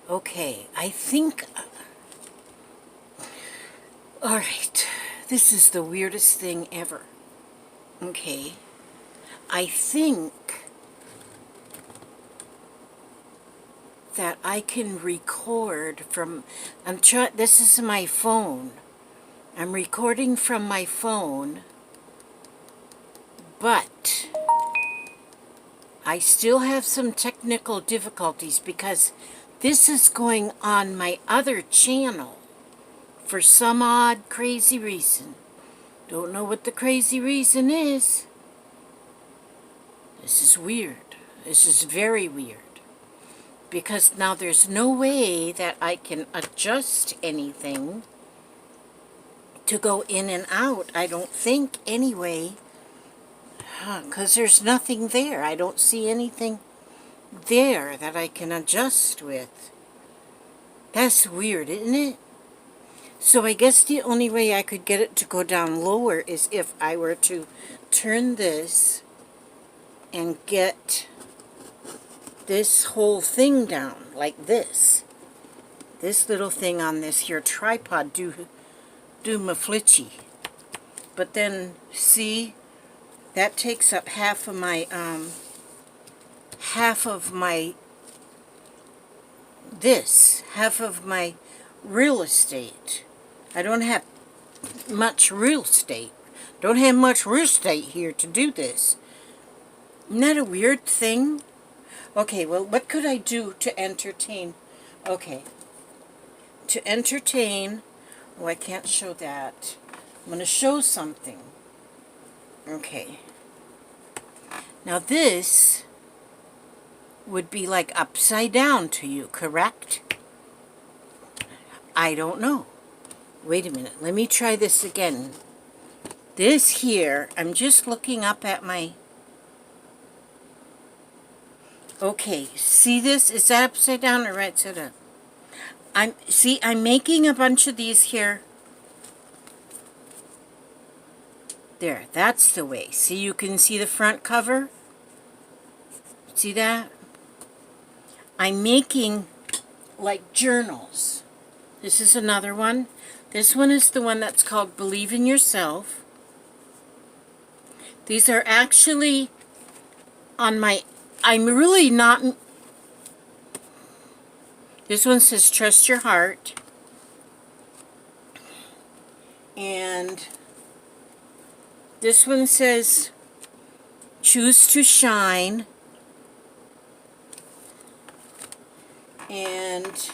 Okay, I think... Alright, this is the weirdest thing ever. Okay, I think that I can record from... This is my phone. I'm recording from my phone, but I still have some technical difficulties because this is going on my other channel for some odd crazy reason. Don't know what the crazy reason is. This is weird. This is very weird. Because now there's no way that I can adjust anything to go in and out. I don't think anyway. Because there's nothing there. I don't see anything there that I can adjust with. That's weird, isn't it? So I guess the only way I could get it to go down lower is if I were to turn this and get this whole thing down, like this. This little thing on this here tripod do my flitchy. But then, see, that takes up half of my real estate. I don't have much real estate. Don't have much real estate here to do this. Isn't that a weird thing? Okay, well, what could I do to entertain? Okay. To entertain... Oh, I can't show that. I'm going to show something. Okay. Now this would be like upside down to you, correct? I don't know. Wait a minute. Let me try this again. This here, I'm just looking up at my... Okay, see this? Is that upside down or right side up? I'm making a bunch of these here. There, that's the way. See, you can see the front cover? See that? I'm making like journals. This is another one. This one is the one that's called Believe in Yourself. These are actually on my... I'm really not... This one says Trust Your Heart. And this one says Choose to Shine. And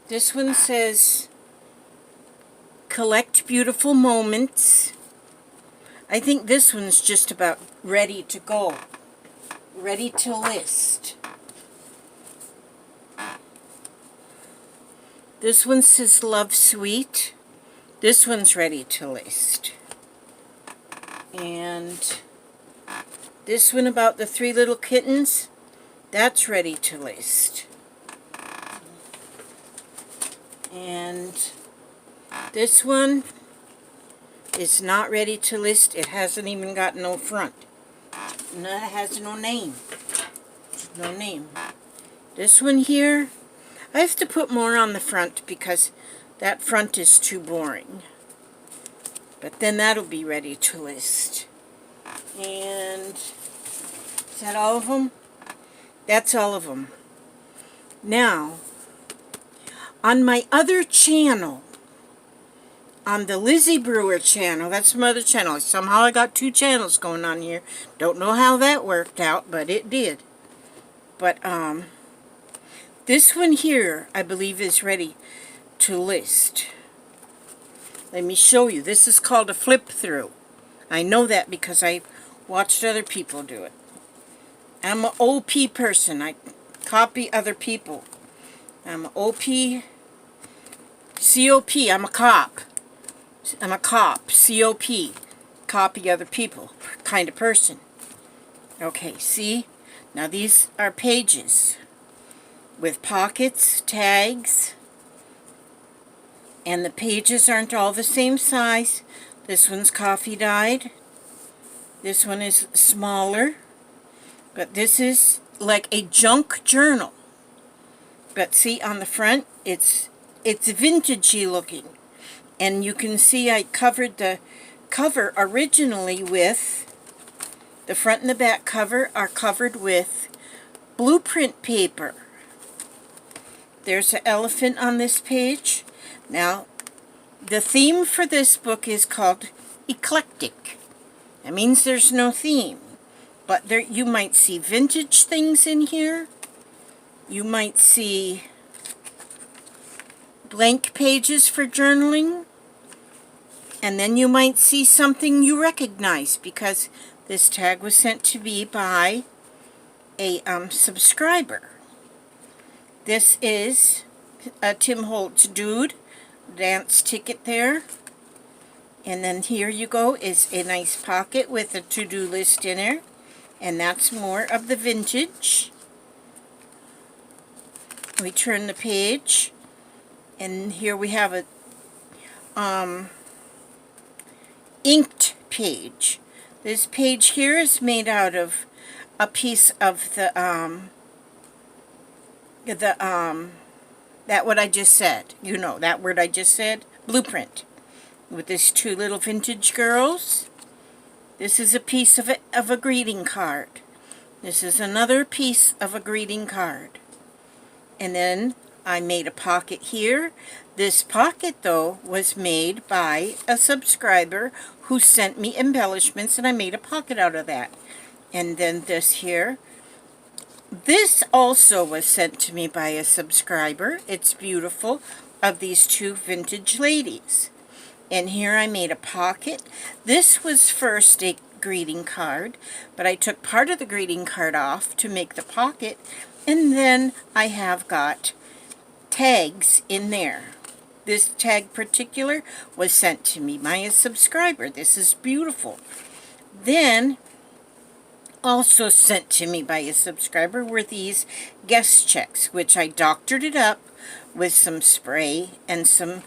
this one says Collect Beautiful Moments. I think this one's just about ready to go. Ready to list. This one says Love Sweet. This one's ready to list. And this one about the 3 little kittens, that's ready to list. And this one is not ready to list. It hasn't even got no front. And it has no name. No name. This one here, I have to put more on the front because that front is too boring. But then that'll be ready to list. And is that all of them? That's all of them. Now, on my other channel, on the Lizzie Brewer channel, that's my other channel. Somehow I got 2 channels going on here. Don't know how that worked out, but it did. But, this one here, I believe, is ready to list. Let me show you. This is called a flip through. I know that because I watched other people do it. I'm an OP person. I copy other people. I'm an OP, COP. I'm a cop. I'm a cop, COP. Copy other people kind of person. Okay, see? Now these are pages with pockets, tags, and the pages aren't all the same size. This one's coffee dyed. This one is smaller, but this is like a junk journal. But see, on the front, it's vintagey looking. And you can see I covered the cover originally with, the front and the back cover are covered with blueprint paper. There's an elephant on this page. Now, the theme for this book is called Eclectic. That means there's no theme. But there, you might see vintage things in here. You might see blank pages for journaling. And then you might see something you recognize, because this tag was sent to me by a subscriber. This is a Tim Holtz Dude dance ticket there. And then here you go is a nice pocket with a to-do list in there. And that's more of the vintage. We turn the page, and here we have a inked page. This page here is made out of a piece of that what I just said. You know, that word I just said, blueprint. With these two little vintage girls. This is a piece of a greeting card. This is another piece of a greeting card. And then I made a pocket here. This pocket, though, was made by a subscriber who sent me embellishments, and I made a pocket out of that. And then this here. This also was sent to me by a subscriber. It's beautiful, of these two vintage ladies. And here I made a pocket. This was first a greeting card, but I took part of the greeting card off to make the pocket, and then I have got tags in there. This tag particular was sent to me by a subscriber. This is beautiful. Then, also sent to me by a subscriber were these guest checks, which I doctored it up with some spray and some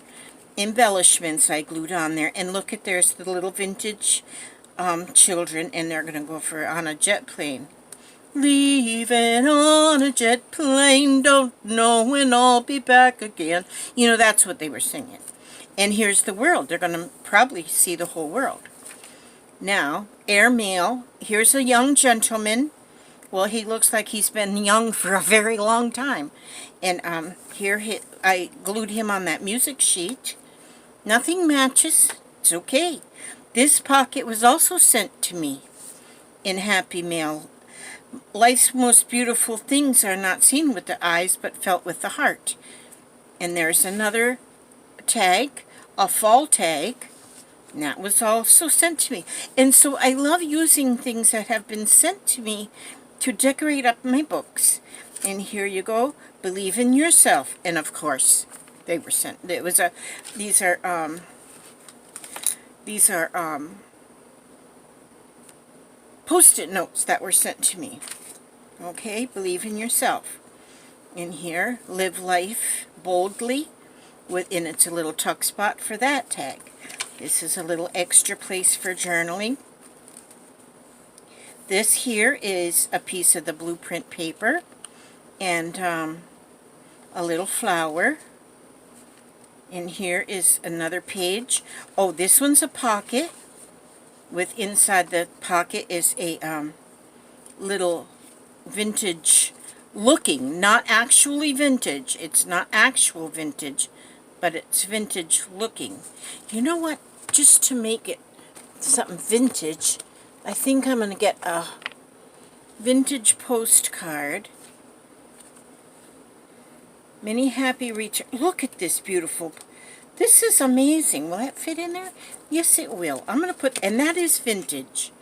embellishments I glued on there. And look at, there's the little vintage children, and they're going to go on a jet plane. Leaving on a jet plane, don't know when I'll be back again. You know, that's what they were singing. And here's the world. They're going to probably see the whole world. Now, airmail. Here's a young gentleman. Well, he looks like he's been young for a very long time. And here I glued him on that music sheet. Nothing matches. It's okay. This pocket was also sent to me in Happy Mail. Life's most beautiful things are not seen with the eyes, but felt with the heart. And there's another tag, a fall tag, and that was also sent to me. And so I love using things that have been sent to me to decorate up my books. And here you go, Believe in Yourself. And of course, they were sent. It was these are Post-it notes that were sent to me. Okay, Believe in Yourself. In here, Live Life Boldly. And it's a little tuck spot for that tag. This is a little extra place for journaling. This here is a piece of the blueprint paper. And a little flower. And here is another page. Oh, this one's a pocket. With inside the pocket is a little vintage looking, not actually vintage. It's not actual vintage, but it's vintage looking. You know what? Just to make it something vintage, I think I'm going to get a vintage postcard. Many happy returns. Look at this beautiful. This is amazing. Will that fit in there? Yes, it will. I'm going to put, and that is vintage.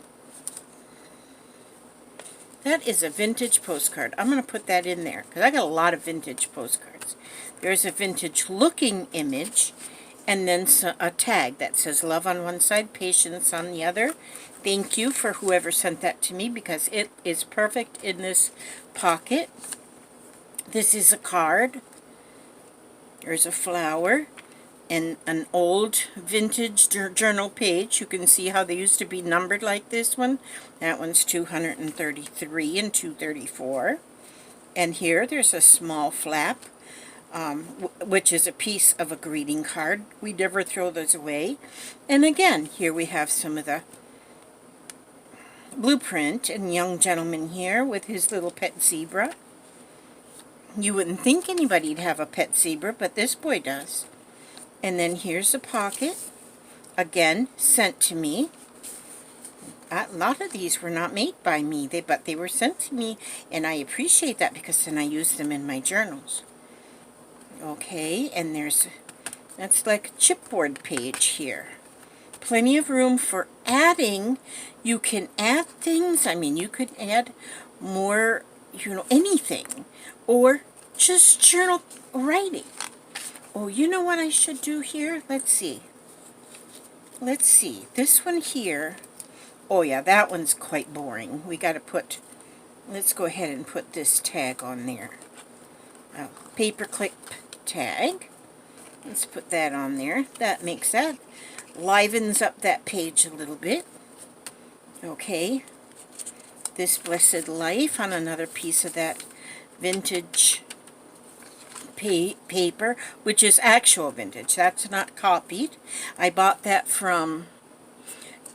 That is a vintage postcard. I'm going to put that in there, because I got a lot of vintage postcards. There's a vintage looking image, and then a tag that says love on one side, patience on the other. Thank you for whoever sent that to me, because it is perfect in this pocket. This is a card. There's a flower. And an old vintage journal page. You can see how they used to be numbered like this one. That one's 233 and 234. And here there's a small flap, which is a piece of a greeting card. We never throw those away. And again, here we have some of the blueprint, and young gentleman here with his little pet zebra. You wouldn't think anybody'd have a pet zebra, but this boy does. And then here's a pocket, again sent to me. A lot of these were not made by me, but they were sent to me, and I appreciate that because then I use them in my journals. Okay, and that's like a chipboard page here. Plenty of room for adding. You can add things. I mean, you could add more, anything. Or just journal writing. Oh, you know what I should do here? Let's see. This one here. Oh yeah, that one's quite boring. We got to let's go ahead and put this tag on there. Paperclip tag. Let's put that on there. That livens up that page a little bit. Okay. This Blessed Life on another piece of that vintage paper, which is actual vintage. That's not copied. I bought that from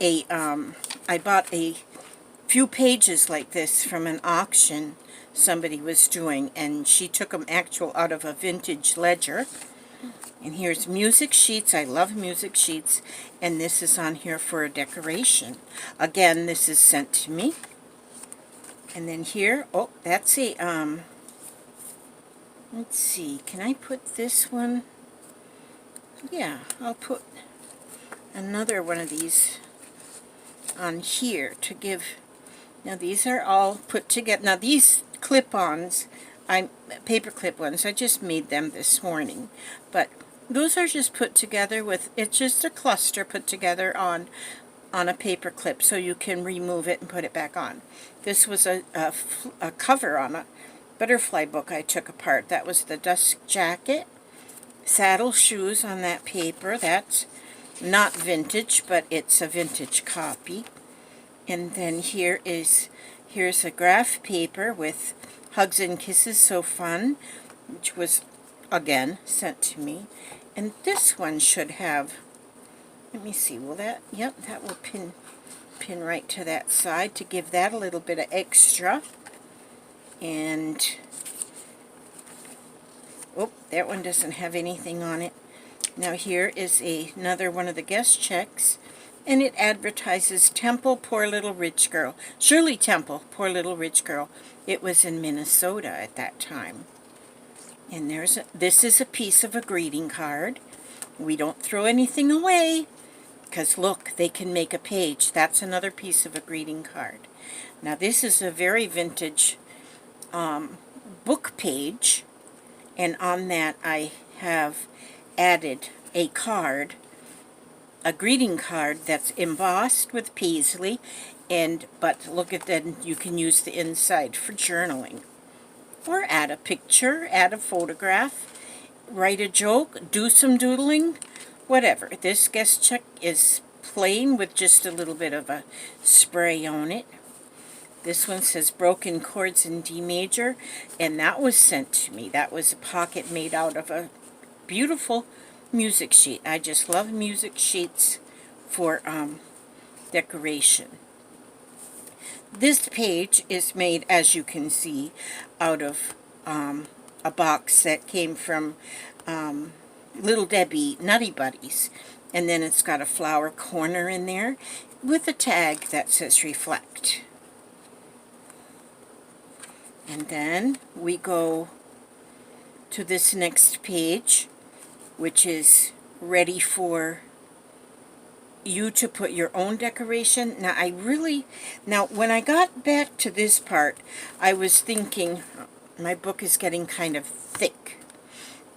I bought a few pages like this from an auction somebody was doing, and she took them actual out of a vintage ledger. And here's music sheets. I love music sheets. And this is on here for a decoration. Again, this is sent to me. And then here, oh, that's a, let's see, can I put this one? Yeah, I'll put another one of these on here to give. Now these are all put together. Now these clip-ons, paper clip ones, I just made them this morning. But those are just put together with, it's just a cluster put together on a paper clip, so you can remove it and put it back on. This was a cover on a butterfly book I took apart. That was the dust jacket. Saddle shoes on that paper. That's not vintage, but it's a vintage copy. And then here's a graph paper with Hugs and Kisses, So Fun, which was, again, sent to me. And this one should have, let me see, will that, yep, that will pin right to that side to give that a little bit of extra. And, oh, that one doesn't have anything on it. Now here is another one of the guest checks, and it advertises Temple, Poor Little Rich Girl. Shirley Temple, Poor Little Rich Girl. It was in Minnesota at that time. And this is a piece of a greeting card. We don't throw anything away, because look, they can make a page. That's another piece of a greeting card. Now this is a very vintage book page, and on that I have added a card, a greeting card that's embossed with paisley, but look at that, you can use the inside for journaling. Or add a picture, add a photograph, write a joke, do some doodling, whatever. This guest check is plain with just a little bit of a spray on it. This one says Broken Chords in D major, and that was sent to me. That was a pocket made out of a beautiful music sheet. I just love music sheets for decoration. This page is made, as you can see, out of a box that came from Little Debbie Nutty Buddies. And then it's got a flower corner in there with a tag that says Reflect. And then we go to this next page, which is ready for you to put your own decoration. Now when I got back to this part, I was thinking, my book is getting kind of thick.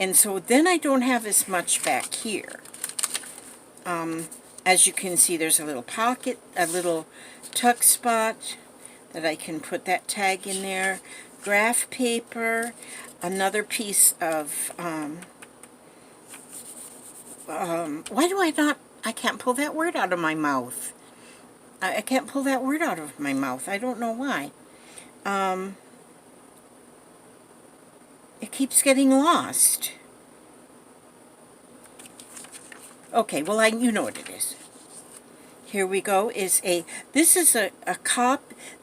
And so then I don't have as much back here. As you can see, there's a little pocket, a little tuck spot that I can put that tag in there. Graph paper, another piece of, why do I can't pull that word out of my mouth. I can't pull that word out of my mouth. I don't know why. keeps getting lost. Okay, well, you know what it is. Here we go. This is a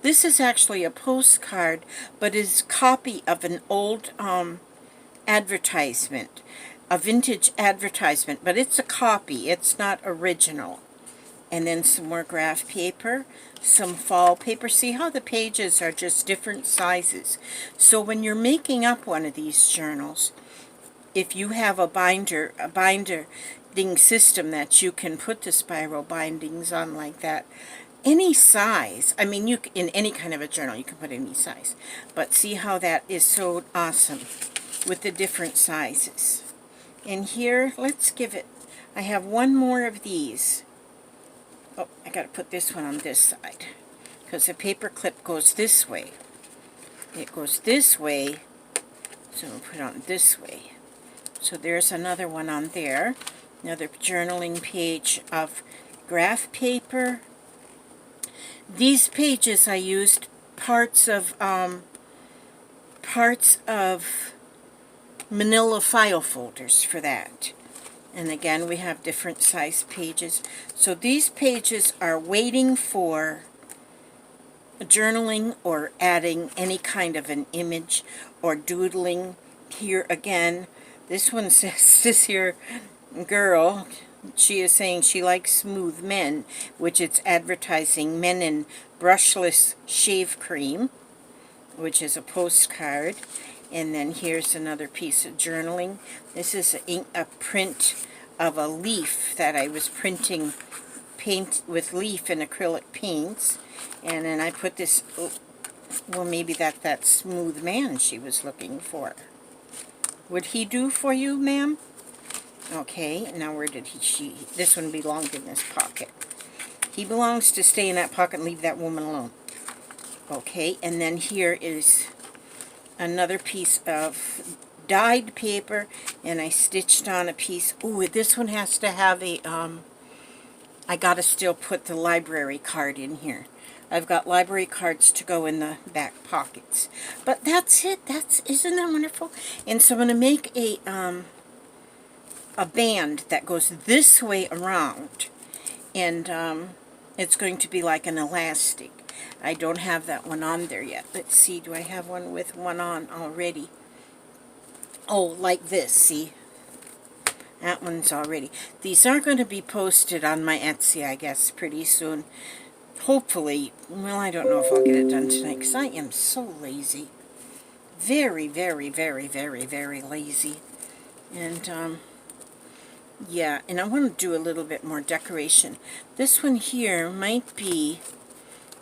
this is actually a postcard, but is a copy of an old advertisement, a vintage advertisement, but it's a copy. It's not original. And then some more graph paper, some fall paper. See how the pages are just different sizes. So when you're making up one of these journals, if you have a binding system that you can put the spiral bindings on like that, any size. I mean, you in any kind of a journal you can put any size. But see how that is so awesome with the different sizes. And here, let's give it. I have one more of these. Oh, I got to put this one on this side because the paper clip goes this way. It goes this way, so we'll put it on this way. So there's another one on there. Another journaling page of graph paper. These pages I used parts of manila file folders for that. And again, we have different size pages. So these pages are waiting for journaling or adding any kind of an image or doodling. Here again, this one says, this here girl, she is saying she likes smooth men, which it's advertising men in brushless shave cream, which is a postcard. And then here's another piece of journaling. This is a print of a leaf that I was printing paint with leaf and acrylic paints. And then I put this, well, maybe that's that smooth man she was looking for. Would he do for you, ma'am? Okay, now where did this one belonged in this pocket. He belongs to stay in that pocket and leave that woman alone. Okay, and then here is another piece of dyed paper, and I stitched on a piece. Ooh, this one has to have a, I gotta still put the library card in here. I've got library cards to go in the back pockets. But that's it. Isn't that wonderful? And so I'm gonna make a band that goes this way around, and it's going to be like an elastic. I don't have that one on there yet. Let's see, do I have one with one on already? Oh, like this, see? That one's already. These are going to be posted on my Etsy, I guess, pretty soon. Hopefully. Well, I don't know if I'll get it done tonight, because I am so lazy. Very, very, very, very, very lazy. And, yeah, and I want to do a little bit more decoration. This one here might be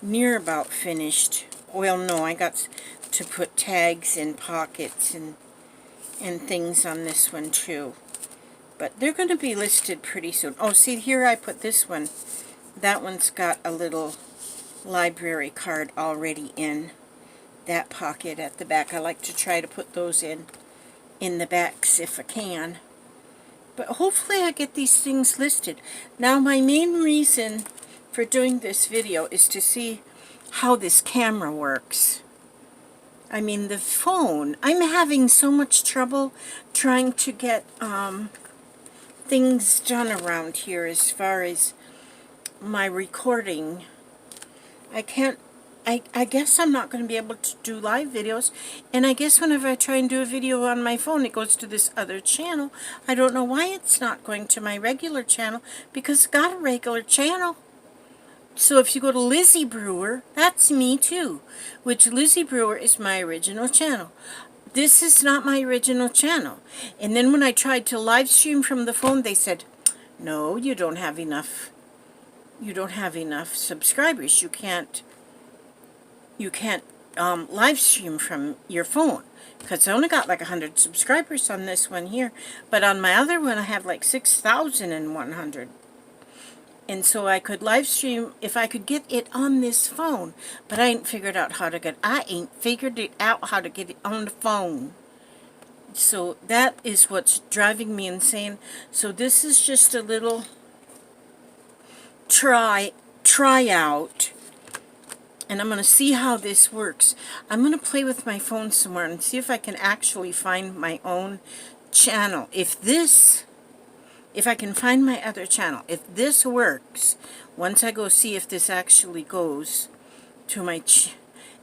near about finished. Well, no, I got to put tags in pockets and things on this one too. But they're going to be listed pretty soon. Oh, see, here I put this one. That one's got a little library card already in that pocket at the back. I like to try to put those in the backs if I can. But hopefully I get these things listed. Now, my main reason for doing this video is to see how this camera works. I mean, the phone, I'm having so much trouble trying to get things done around here as far as my recording. I guess I'm not going to be able to do live videos, and I guess whenever I try and do a video on my phone, it goes to this other channel. I don't know why it's not going to my regular channel, because it's got a regular channel. So if you go to Lizzie Brewer, that's me too, which Lizzie Brewer is my original channel. This is not my original channel. And then when I tried to live stream from the phone, they said, no, you don't have enough. You don't have enough subscribers. You can't live stream from your phone, because I only got like 100 subscribers on this one here, but on my other one I have like 6,100. And so I could live stream if I could get it on this phone, but I ain't figured out how to get it on the phone. So that is what's driving me insane. So this is just a little try out. and I'm going to see how this works. I'm going to play with my phone somewhere and see if I can actually find my own channel. If I can find my other channel, if this works, once I go see if this actually goes to my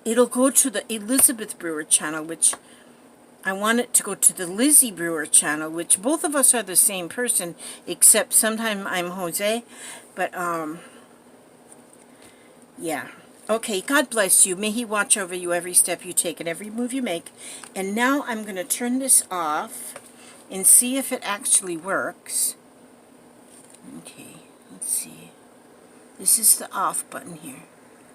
it'll go to the Elizabeth Brewer channel, which I want it to go to the Lizzie Brewer channel, which both of us are the same person, except sometimes I'm Jose. But, yeah. Okay, God bless you. May He watch over you every step you take and every move you make. And now I'm going to turn this off and see if it actually works. Okay, let's see. This is the off button here.